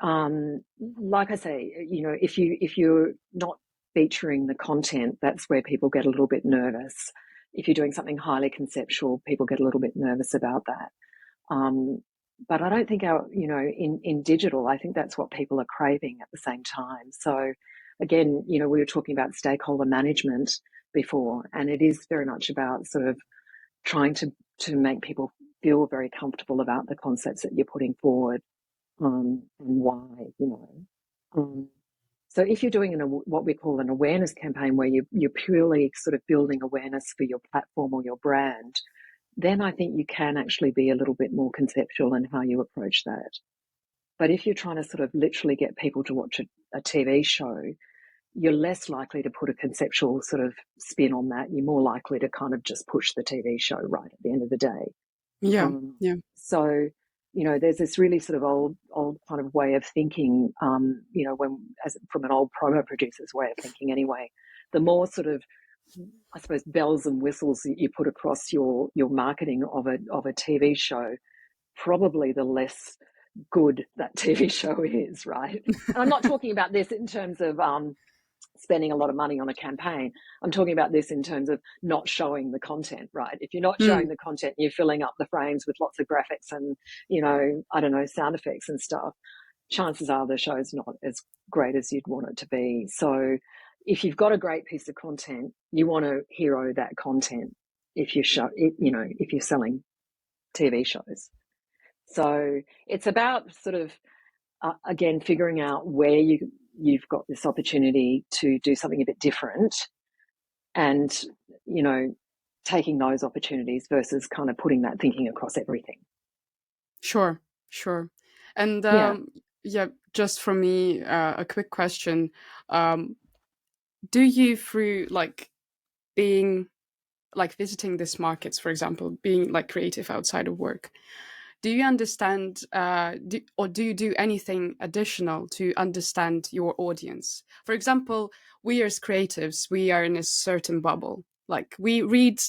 Like I say, if you're not featuring the content, that's where people get a little bit nervous. If you're doing something highly conceptual, people get a little bit nervous about that. But I don't think in digital, I think that's what people are craving at the same time. So again, we were talking about stakeholder management before, and it is very much about sort of trying to make people feel very comfortable about the concepts that you're putting forward, and why, So if you're doing what we call an awareness campaign, where you're purely sort of building awareness for your platform or your brand, then I think you can actually be a little bit more conceptual in how you approach that. But if you're trying to sort of literally get people to watch a TV show, you're less likely to put a conceptual sort of spin on that. You're more likely to kind of just push the TV show right at the end of the day. Yeah. Yeah. So, there's this really sort of old kind of way of thinking, from an old promo producer's way of thinking anyway. The more sort of, I suppose, bells and whistles that you put across your marketing of a TV show, probably the less good that TV show is, right? And I'm not talking about this in terms of spending a lot of money on a campaign. I'm talking about this in terms of not showing the content, right? If you're not showing the content, you're filling up the frames with lots of graphics and, I don't know, sound effects and stuff, chances are the show's not as great as you'd want it to be. So if you've got a great piece of content, you want to hero that content if you're if you're selling TV shows. So it's about sort of, again, figuring out where you've got this opportunity to do something a bit different, and, taking those opportunities versus kind of putting that thinking across everything. Sure. And yeah, just for me, a quick question. Do you, through like being like visiting these markets, for example, being like creative outside of work, do you understand, do you do anything additional to understand your audience? For example, we as creatives, we are in a certain bubble. Like, we read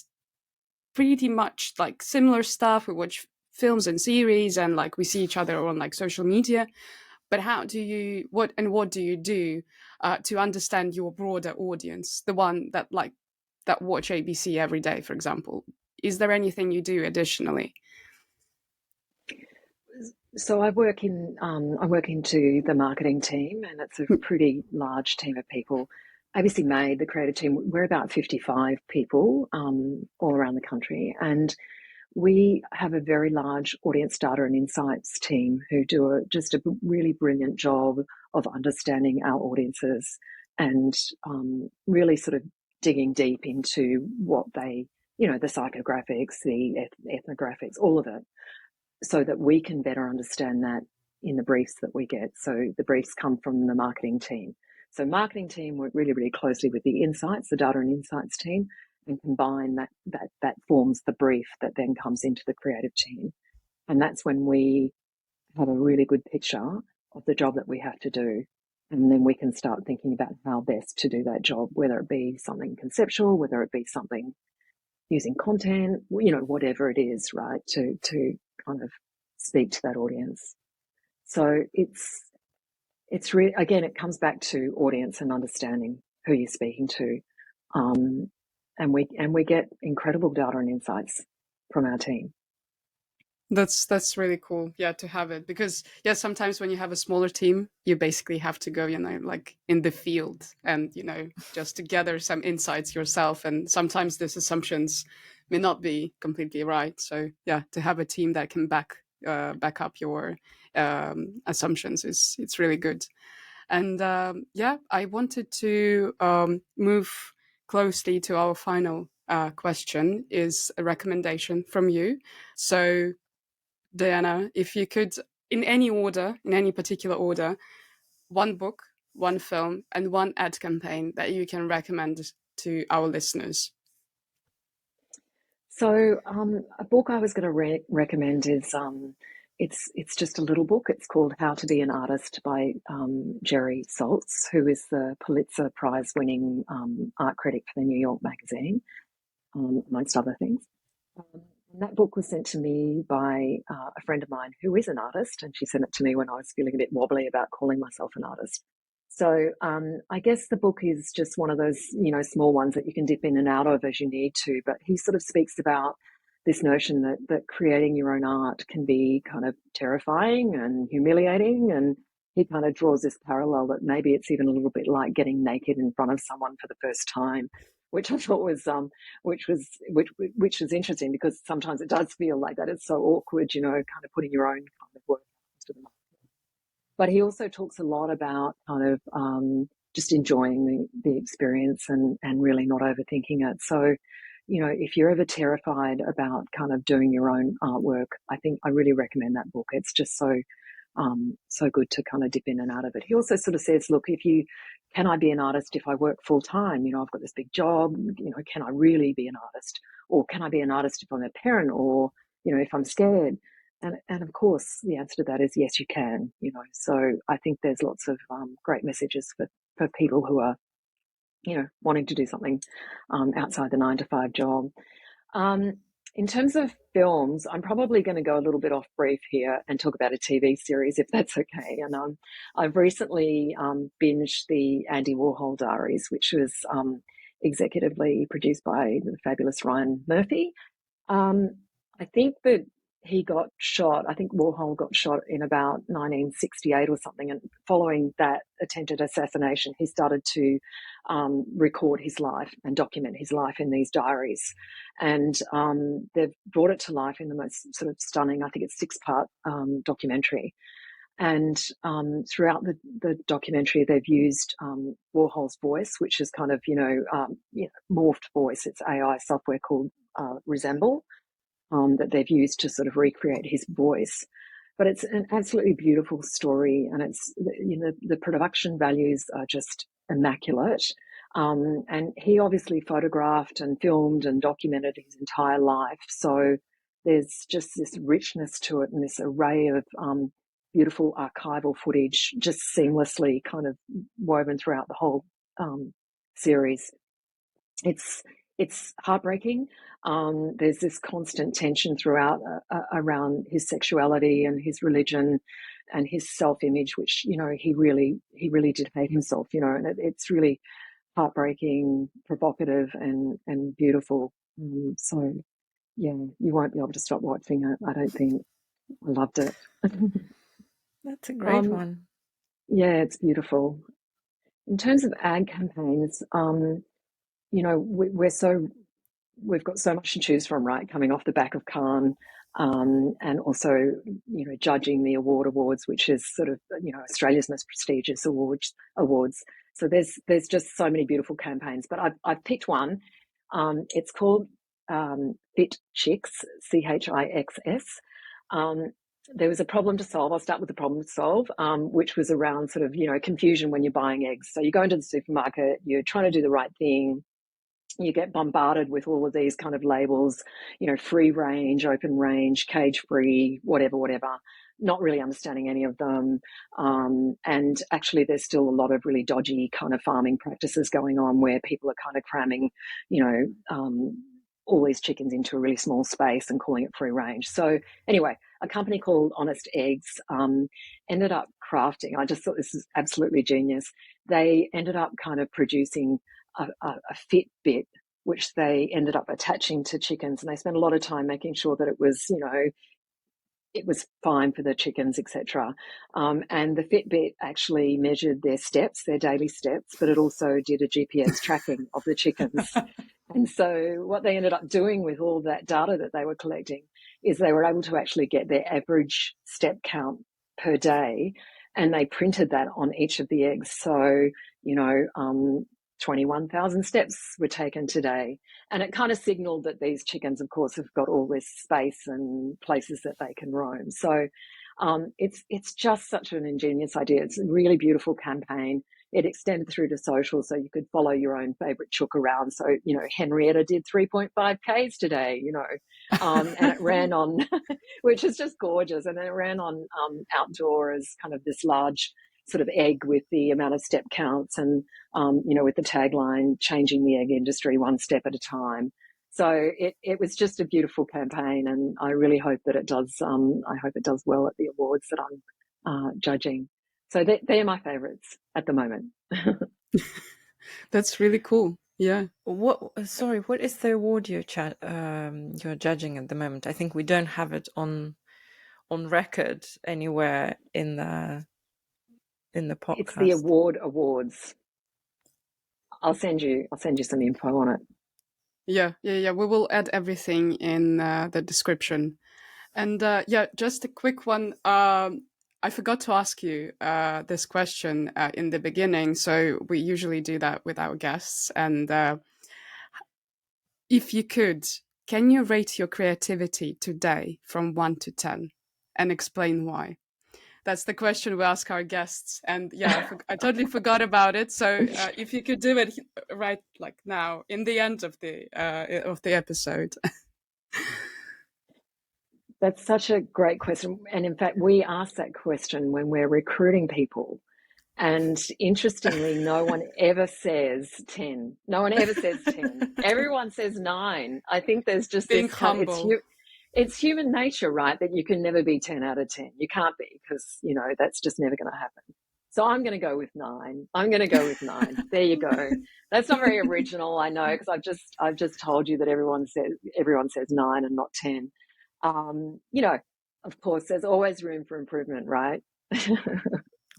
pretty much like similar stuff. We watch films and series, and like we see each other on like social media. But how do you, what do you do to understand your broader audience, the one that watch ABC every day, for example? Is there anything you do additionally? So I work into the marketing team, and it's a pretty large team of people. ABC Made, the creative team, we're about 55 people all around the country, and we have a very large audience data and insights team who do just a really brilliant job of understanding our audiences and really sort of digging deep into what they, the psychographics, the ethnographics, all of it, so that we can better understand that in the briefs that we get. So the briefs come from the marketing team. So marketing team work really, really closely with the insights, the data and insights team, and combine that forms the brief that then comes into the creative team. And that's when we have a really good picture of the job that we have to do. And then we can start thinking about how best to do that job, whether it be something conceptual, whether it be something using content, whatever it is, right, to kind of speak to that audience. So it's really, again, it comes back to audience and understanding who you're speaking to. And we get incredible data and insights from our team. That's really cool, yeah, to have it, because sometimes when you have a smaller team, you basically have to go, like in the field and just to gather some insights yourself, and sometimes these assumptions may not be completely right. So yeah, to have a team that can back up your assumptions it's really good. And yeah, I wanted to move closely to our final question, is a recommendation from you. So, Diana, if you could, in any order, in any particular order, one book, one film, and one ad campaign that you can recommend to our listeners. So, a book I was going to recommend is it's just a little book. It's called How to Be an Artist by Jerry Saltz, who is the Pulitzer Prize winning art critic for the New York Magazine, amongst other things. And that book was sent to me by a friend of mine who is an artist, and she sent it to me when I was feeling a bit wobbly about calling myself an artist. So I guess the book is just one of those, small ones that you can dip in and out of as you need to. But he sort of speaks about this notion that creating your own art can be kind of terrifying and humiliating. And he kind of draws this parallel that maybe it's even a little bit like getting naked in front of someone for the first time, which I thought was which was interesting, because sometimes it does feel like that. It's so awkward, kind of putting your own kind of work into the market. But he also talks a lot about kind of just enjoying the experience and really not overthinking it. So, if you're ever terrified about kind of doing your own artwork, I think I really recommend that book. It's just so good to kind of dip in and out of it. He also sort of says, look, can I be an artist if I work full time? I've got this big job, can I really be an artist? Or can I be an artist if I'm a parent, or, if I'm scared? And of course, the answer to that is yes, you can, So I think there's lots of great messages for people who are, wanting to do something outside the 9-to-5 job. In terms of films, I'm probably going to go a little bit off brief here and talk about a TV series, if that's okay. And I've recently binged the Andy Warhol Diaries, which was executively produced by the fabulous Ryan Murphy. I think that I think Warhol got shot in about 1968 or something. And following that attempted assassination, he started to record his life and document his life in these diaries. And they've brought it to life in the most sort of stunning, I think it's 6-part documentary. And throughout the documentary, they've used Warhol's voice, which is kind of, morphed voice. It's AI software called Resemble. That they've used to sort of recreate his voice. But it's an absolutely beautiful story, and it's, the production values are just immaculate. And he obviously photographed and filmed and documented his entire life. So there's just this richness to it and this array of beautiful archival footage just seamlessly kind of woven throughout the whole series. It's heartbreaking. There's this constant tension throughout around his sexuality and his religion and his self-image, which, he really did hate himself, and it's really heartbreaking, provocative, and beautiful. So, yeah, you won't be able to stop watching it, I don't think. I loved it. That's a great one. Yeah, it's beautiful. In terms of ad campaigns, we've got so much to choose from, right? Coming off the back of Cannes, and also, judging the awards, which is sort of, Australia's most prestigious awards. So there's just so many beautiful campaigns, but I've picked one. It's called Fit Chicks, CHIXS. There was a problem to solve. I'll start with the problem to solve, which was around sort of, confusion when you're buying eggs. So you go into the supermarket, you're trying to do the right thing. You get bombarded with all of these kind of labels, free range, open range, cage free, whatever, not really understanding any of them. And actually there's still a lot of really dodgy kind of farming practices going on where people are kind of cramming, all these chickens into a really small space and calling it free range. So anyway, a company called Honest Eggs ended up crafting, I just thought this is absolutely genius. They ended up kind of producing a Fitbit, which they ended up attaching to chickens, and they spent a lot of time making sure that it was, it was fine for the chickens, etc. And the Fitbit actually measured their steps, their daily steps, but it also did a GPS tracking of the chickens. And so what they ended up doing with all that data that they were collecting is they were able to actually get their average step count per day and they printed that on each of the eggs. So, 21,000 steps were taken today. And it kind of signaled that these chickens, of course, have got all this space and places that they can roam. So it's just such an ingenious idea. It's a really beautiful campaign. It extended through to social, so you could follow your own favorite chook around. So, Henrietta did 3.5 Ks today, and it ran on, which is just gorgeous. And then it ran on outdoor as kind of this large sort of egg with the amount of step counts and, with the tagline, changing the egg industry one step at a time. So it was just a beautiful campaign, and I really hope that it does. I hope it does well at the awards that I'm judging. So they're my favourites at the moment. That's really cool. Yeah. What is the award you're judging at the moment? I think we don't have it on record anywhere in the podcast. It's the awards. I'll send you some info on it. Yeah. We will add everything in the description. And just a quick one. I forgot to ask you this question in the beginning. So we usually do that with our guests. And if you could, can you rate your creativity today from 1 to 10 and explain why? That's the question we ask our guests. And I totally forgot about it. So if you could do it right like now, in the end of the episode. That's such a great question. And in fact, we ask that question when we're recruiting people. And interestingly, no one ever says 10. No one ever says 10. Everyone says 9. I think there's just being this humble. It's human nature, right? That you can never be 10 out of 10. You can't be, because, that's just never going to happen. So I'm going to go with 9. There you go. That's not very original, I know, because I've just told you that everyone says 9 and not 10. Of course, there's always room for improvement, right?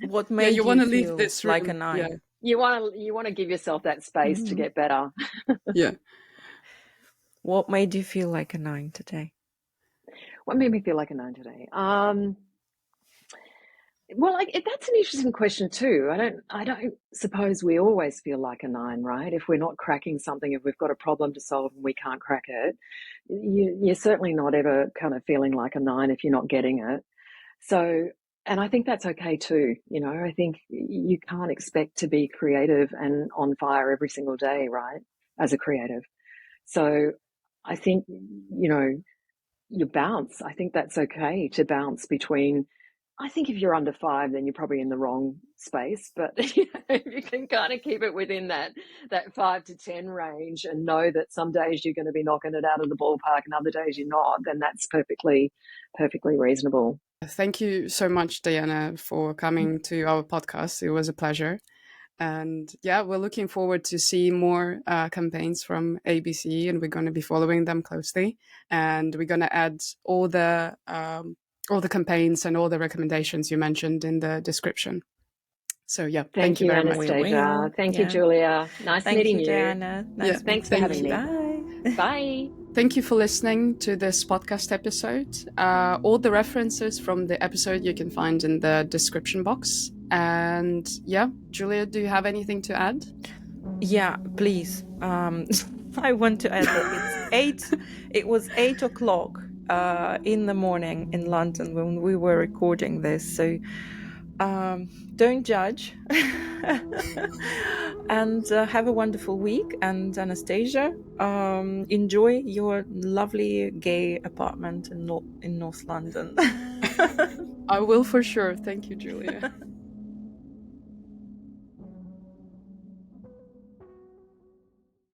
What made you want to feel leave this like room, a 9? Yeah. You want to give yourself that space to get better. Yeah. What made you feel like a 9 today? What made me feel like a 9 today? Well, that's an interesting question too. I don't suppose we always feel like a 9, right? If we're not cracking something, if we've got a problem to solve and we can't crack it, you're certainly not ever kind of feeling like a 9 if you're not getting it. So, and I think that's okay too. I think you can't expect to be creative and on fire every single day, right? As a creative. So I think, you bounce. I think that's okay to bounce between. I think if you're under 5, then you're probably in the wrong space. But if you can kind of keep it within that 5 to 10 range and know that some days you're going to be knocking it out of the ballpark and other days you're not, then that's perfectly reasonable. Thank you so much, Diana, for coming to our podcast. It was a pleasure. And we're looking forward to see more campaigns from ABC, and we're going to be following them closely. And we're going to add all the campaigns and all the recommendations you mentioned in the description. So thank you very Anastasia. much. Thank you, Julia. Nice meeting you, Diana. Thanks for having me. Bye. Bye. Thank you for listening to this podcast episode. All the references from the episode you can find in the description box. And Julia, do you have anything to add? Yeah, please. I want to add that it was 8 o'clock in the morning in London when we were recording this. So don't judge. And have a wonderful week. And Anastasia, enjoy your lovely gay apartment in North London. I will for sure. Thank you, Julia.